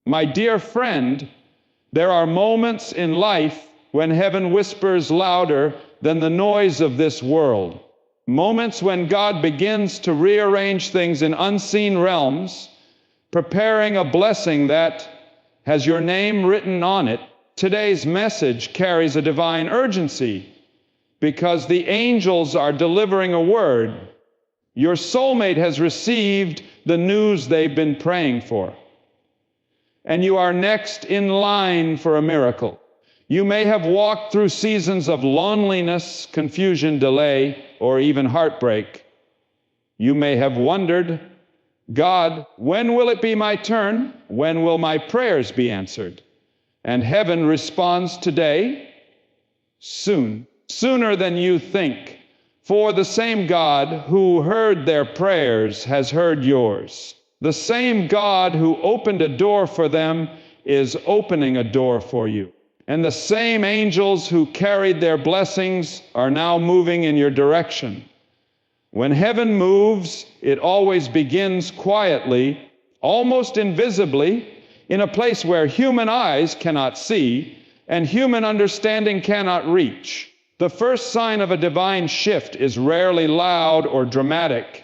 My dear friend, there are moments in life when heaven whispers louder than the noise of this world. Moments when God begins to rearrange things in unseen realms, preparing a blessing that has your name written on it. Today's message carries a divine urgency because the angels are delivering a word. Your soulmate has received the news they've been praying for, and you are next in line for a miracle. You may have walked through seasons of loneliness, confusion, delay, or even heartbreak. You may have wondered, God, when will it be my turn? When will my prayers be answered? And heaven responds today, soon, sooner than you think. For the same God who heard their prayers has heard yours. The same God who opened a door for them is opening a door for you. And the same angels who carried their blessings are now moving in your direction. When heaven moves, it always begins quietly, almost invisibly, in a place where human eyes cannot see and human understanding cannot reach. The first sign of a divine shift is rarely loud or dramatic.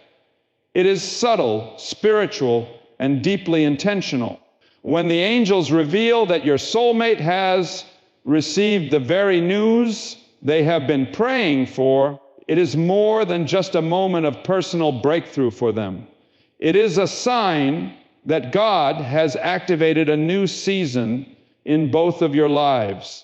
It is subtle, spiritual, and deeply intentional. When the angels reveal that your soulmate has received the very news they have been praying for, it is more than just a moment of personal breakthrough for them. It is a sign that God has activated a new season in both of your lives.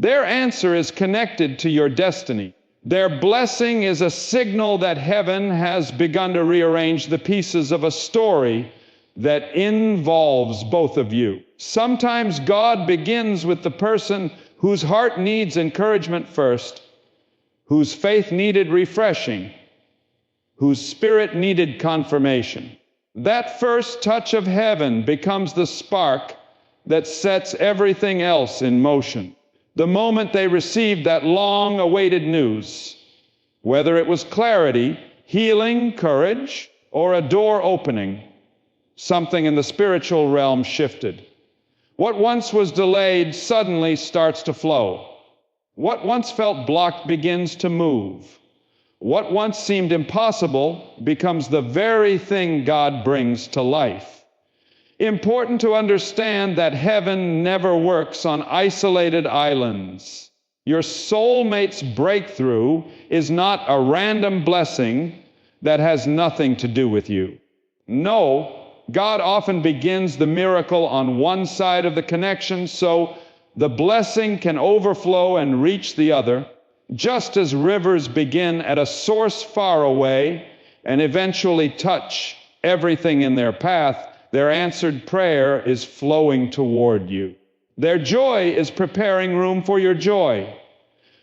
Their answer is connected to your destiny. Their blessing is a signal that heaven has begun to rearrange the pieces of a story that involves both of you. Sometimes God begins with the person whose heart needs encouragement first, whose faith needed refreshing, whose spirit needed confirmation. That first touch of heaven becomes the spark that sets everything else in motion. The moment they received that long-awaited news, whether it was clarity, healing, courage, or a door opening, something in the spiritual realm shifted. What once was delayed suddenly starts to flow. What once felt blocked begins to move. What once seemed impossible becomes the very thing God brings to life. Important to understand that heaven never works on isolated islands. Your soulmate's breakthrough is not a random blessing that has nothing to do with you. No, God often begins the miracle on one side of the connection so the blessing can overflow and reach the other, just as rivers begin at a source far away and eventually touch everything in their path. Their answered prayer is flowing toward you. Their joy is preparing room for your joy.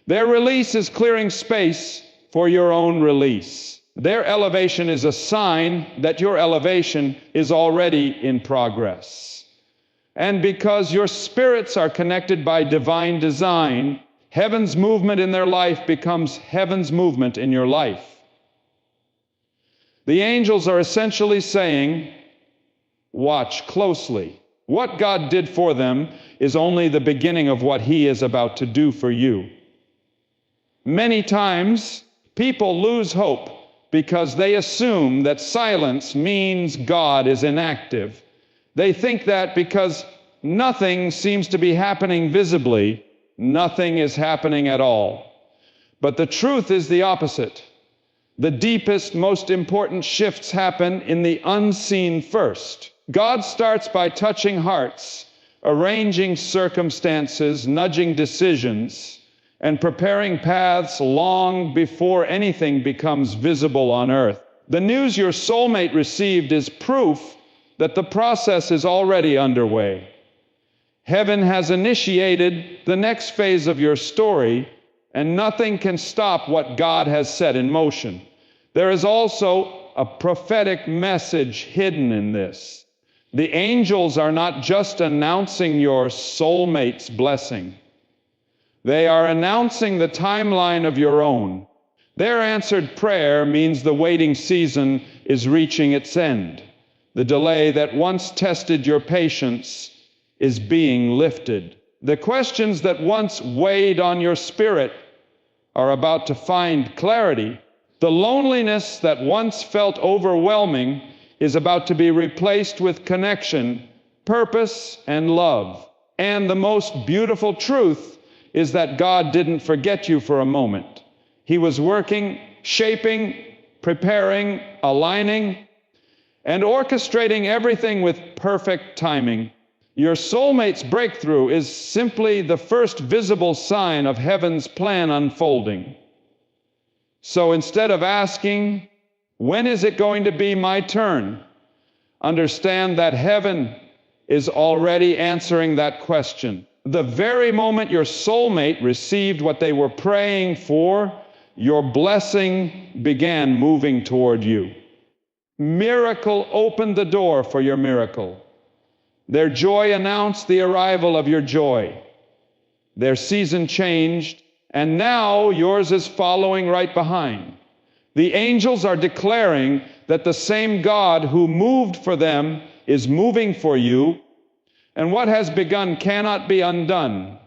Their release is clearing space for your own release. Their elevation is a sign that your elevation is already in progress. And because your spirits are connected by divine design, heaven's movement in their life becomes heaven's movement in your life. The angels are essentially saying, watch closely. What God did for them is only the beginning of what He is about to do for you. Many times, people lose hope because they assume that silence means God is inactive. They think that because nothing seems to be happening visibly, nothing is happening at all. But the truth is the opposite. The deepest, most important shifts happen in the unseen first. God starts by touching hearts, arranging circumstances, nudging decisions, and preparing paths long before anything becomes visible on earth. The news your soulmate received is proof that the process is already underway. Heaven has initiated the next phase of your story, and nothing can stop what God has set in motion. There is also a prophetic message hidden in this. The angels are not just announcing your soulmate's blessing. They are announcing the timeline of your own. Their answered prayer means the waiting season is reaching its end. The delay that once tested your patience is being lifted. The questions that once weighed on your spirit are about to find clarity. The loneliness that once felt overwhelming is about to be replaced with connection, purpose, and love. And the most beautiful truth is that God didn't forget you for a moment. He was working, shaping, preparing, aligning, and orchestrating everything with perfect timing. Your soulmate's breakthrough is simply the first visible sign of heaven's plan unfolding. So instead of asking, "When is it going to be my turn?" understand that heaven is already answering that question. The very moment your soulmate received what they were praying for, your blessing began moving toward you. Miracle opened the door for your miracle. Their joy announced the arrival of your joy. Their season changed, and now yours is following right behind. The angels are declaring that the same God who moved for them is moving for you, and what has begun cannot be undone.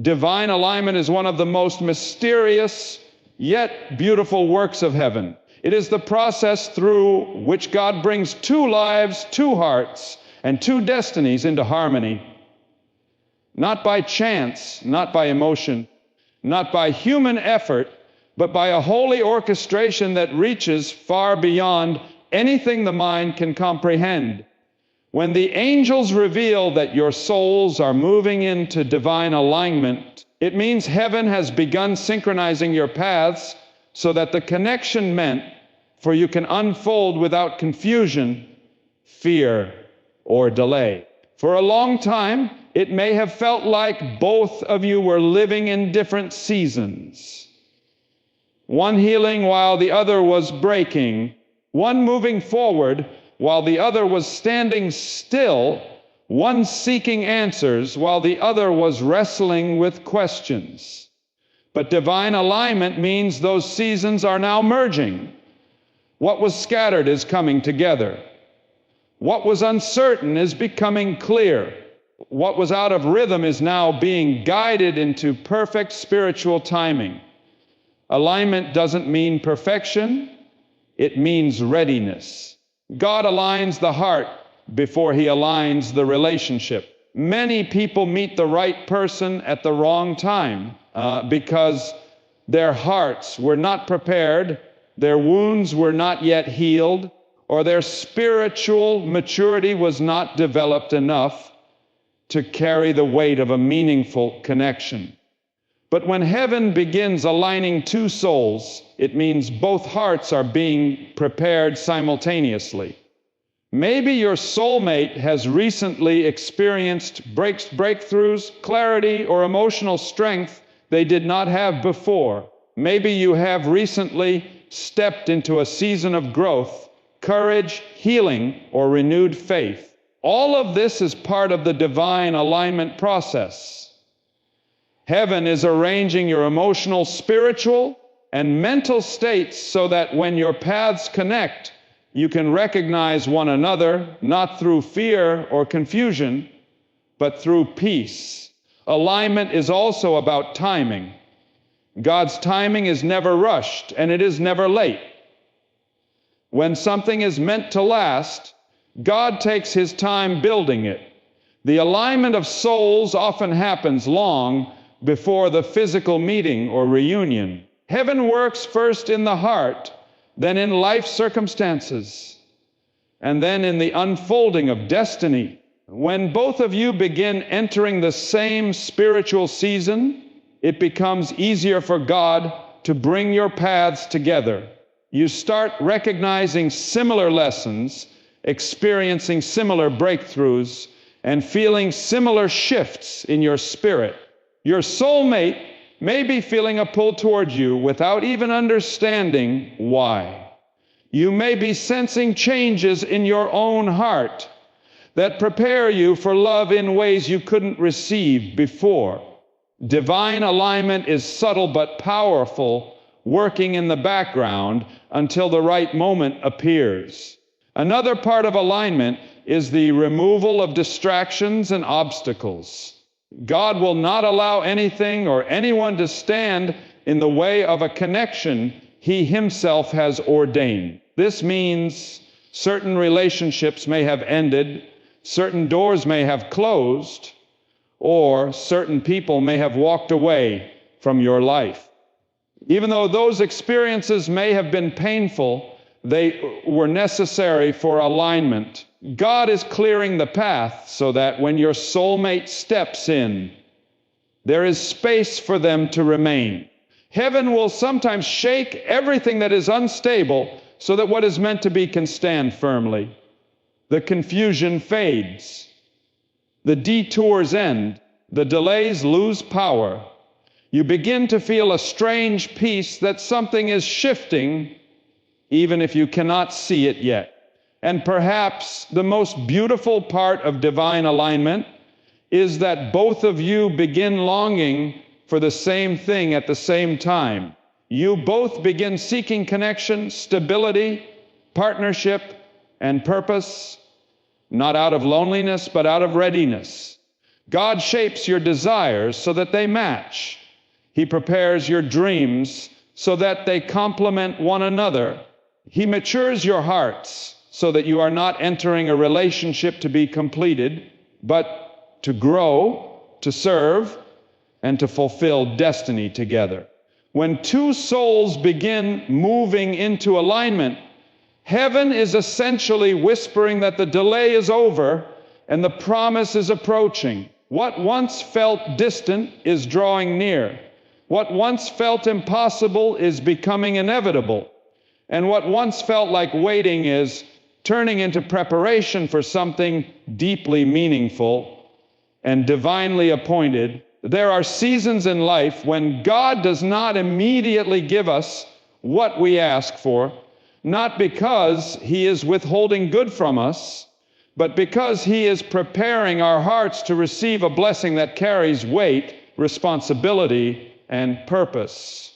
Divine alignment is one of the most mysterious yet beautiful works of heaven. It is the process through which God brings two lives, two hearts, and two destinies into harmony. Not by chance, not by emotion, not by human effort, but by a holy orchestration that reaches far beyond anything the mind can comprehend. When the angels reveal that your souls are moving into divine alignment, it means heaven has begun synchronizing your paths so that the connection meant for you can unfold without confusion, fear, or delay. For a long time, it may have felt like both of you were living in different seasons. One healing while the other was breaking, one moving forward while the other was standing still, one seeking answers while the other was wrestling with questions. But divine alignment means those seasons are now merging. What was scattered is coming together. What was uncertain is becoming clear. What was out of rhythm is now being guided into perfect spiritual timing. Alignment doesn't mean perfection, it means readiness. God aligns the heart before He aligns the relationship. Many people meet the right person at the wrong time because their hearts were not prepared, their wounds were not yet healed, or their spiritual maturity was not developed enough to carry the weight of a meaningful connection. But when heaven begins aligning two souls, it means both hearts are being prepared simultaneously. Maybe your soulmate has recently experienced breakthroughs, clarity, or emotional strength they did not have before. Maybe you have recently stepped into a season of growth, courage, healing, or renewed faith. All of this is part of the divine alignment process. Heaven is arranging your emotional, spiritual, and mental states so that when your paths connect, you can recognize one another, not through fear or confusion, but through peace. Alignment is also about timing. God's timing is never rushed, and it is never late. When something is meant to last, God takes His time building it. The alignment of souls often happens long before the physical meeting or reunion. Heaven works first in the heart, then in life circumstances, and then in the unfolding of destiny. When both of you begin entering the same spiritual season, it becomes easier for God to bring your paths together. You start recognizing similar lessons, experiencing similar breakthroughs, and feeling similar shifts in your spirit. Your soulmate may be feeling a pull toward you without even understanding why. You may be sensing changes in your own heart that prepare you for love in ways you couldn't receive before. Divine alignment is subtle but powerful, working in the background until the right moment appears. Another part of alignment is the removal of distractions and obstacles. God will not allow anything or anyone to stand in the way of a connection He Himself has ordained. This means certain relationships may have ended, certain doors may have closed, or certain people may have walked away from your life. Even though those experiences may have been painful, they were necessary for alignment. God is clearing the path so that when your soulmate steps in, there is space for them to remain. Heaven will sometimes shake everything that is unstable so that what is meant to be can stand firmly. The confusion fades. The detours end. The delays lose power. You begin to feel a strange peace that something is shifting, even if you cannot see it yet. And perhaps the most beautiful part of divine alignment is that both of you begin longing for the same thing at the same time. You both begin seeking connection, stability, partnership, and purpose, not out of loneliness, but out of readiness. God shapes your desires so that they match. He prepares your dreams so that they complement one another. He matures your hearts so that you are not entering a relationship to be completed, but to grow, to serve, and to fulfill destiny together. When two souls begin moving into alignment, heaven is essentially whispering that the delay is over and the promise is approaching. What once felt distant is drawing near. What once felt impossible is becoming inevitable. And what once felt like waiting is turning into preparation for something deeply meaningful and divinely appointed. There are seasons in life when God does not immediately give us what we ask for, not because He is withholding good from us, but because He is preparing our hearts to receive a blessing that carries weight, responsibility, and purpose.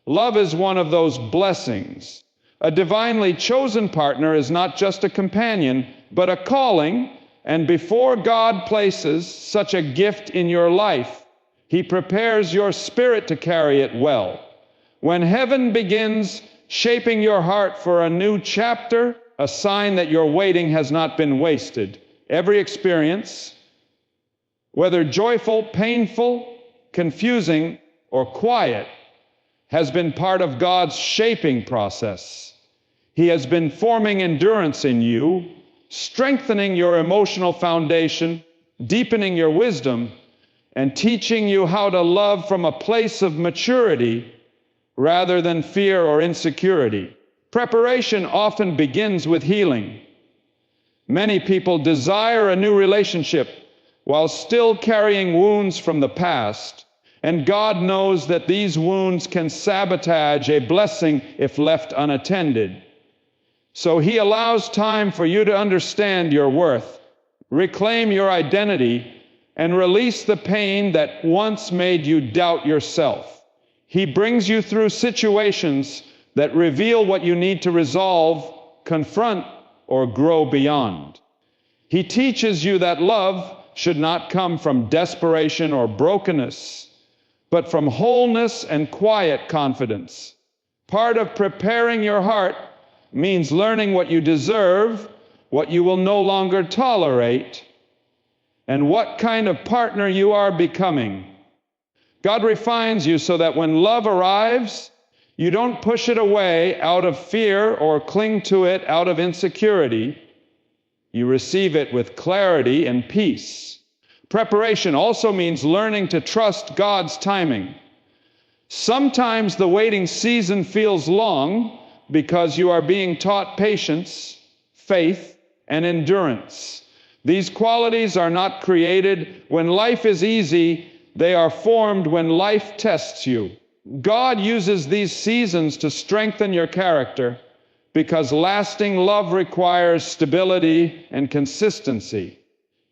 Love is one of those blessings. A divinely chosen partner is not just a companion, but a calling. And before God places such a gift in your life, He prepares your spirit to carry it well. When heaven begins shaping your heart for a new chapter, a sign that your waiting has not been wasted. Every experience, whether joyful, painful, confusing, or quiet, has been part of God's shaping process. He has been forming endurance in you, strengthening your emotional foundation, deepening your wisdom, and teaching you how to love from a place of maturity rather than fear or insecurity. Preparation often begins with healing. Many people desire a new relationship while still carrying wounds from the past, and God knows that these wounds can sabotage a blessing if left unattended. So He allows time for you to understand your worth, reclaim your identity, and release the pain that once made you doubt yourself. He brings you through situations that reveal what you need to resolve, confront, or grow beyond. He teaches you that love should not come from desperation or brokenness, but from wholeness and quiet confidence. Part of preparing your heart means learning what you deserve, what you will no longer tolerate, and what kind of partner you are becoming. God refines you so that when love arrives, you don't push it away out of fear or cling to it out of insecurity. You receive it with clarity and peace. Preparation also means learning to trust God's timing. Sometimes the waiting season feels long because you are being taught patience, faith, and endurance. These qualities are not created when life is easy. They are formed when life tests you. God uses these seasons to strengthen your character because lasting love requires stability and consistency.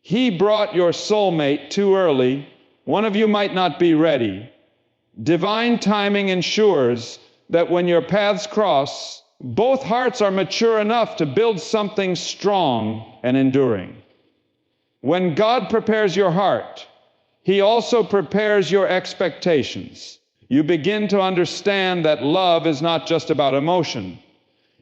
He brought your soulmate too early. One of you might not be ready. Divine timing ensures that when your paths cross, Both hearts are mature enough to build something strong and enduring. When God prepares your heart, He also prepares your expectations. You begin to understand that love is not just about emotion.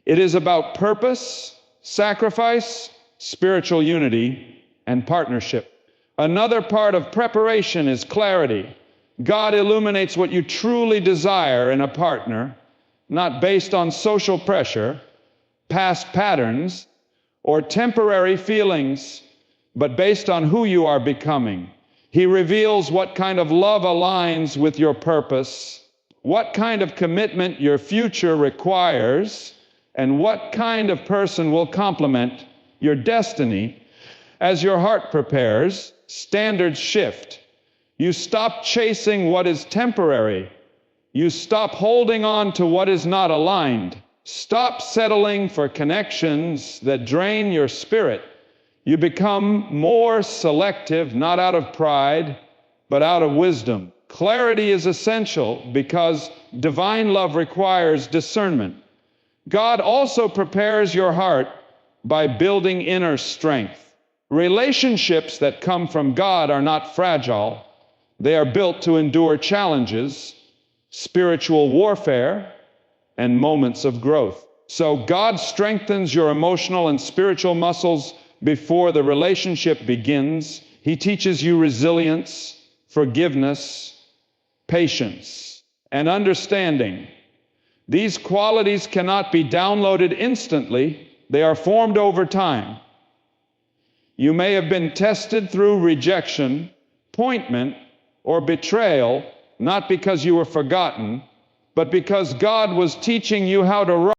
It is about purpose, sacrifice, spiritual unity, and partnership. Another part of preparation is clarity. God illuminates what you truly desire in a partner, not based on social pressure, past patterns, or temporary feelings, but based on who you are becoming. He reveals what kind of love aligns with your purpose, what kind of commitment your future requires, and what kind of person will complement your destiny. As your heart prepares, standards shift. You stop chasing what is temporary. You stop holding on to what is not aligned. Stop settling for connections that drain your spirit. You become more selective, not out of pride, but out of wisdom. Clarity is essential because divine love requires discernment. God also prepares your heart by building inner strength. Relationships that come from God are not fragile. They are built to endure challenges, spiritual warfare, and moments of growth. So God strengthens your emotional and spiritual muscles before the relationship begins. He teaches you resilience, forgiveness, patience, and understanding. These qualities cannot be downloaded instantly. They are formed over time. You may have been tested through rejection, appointment, or betrayal, not because you were forgotten, but because God was teaching you how to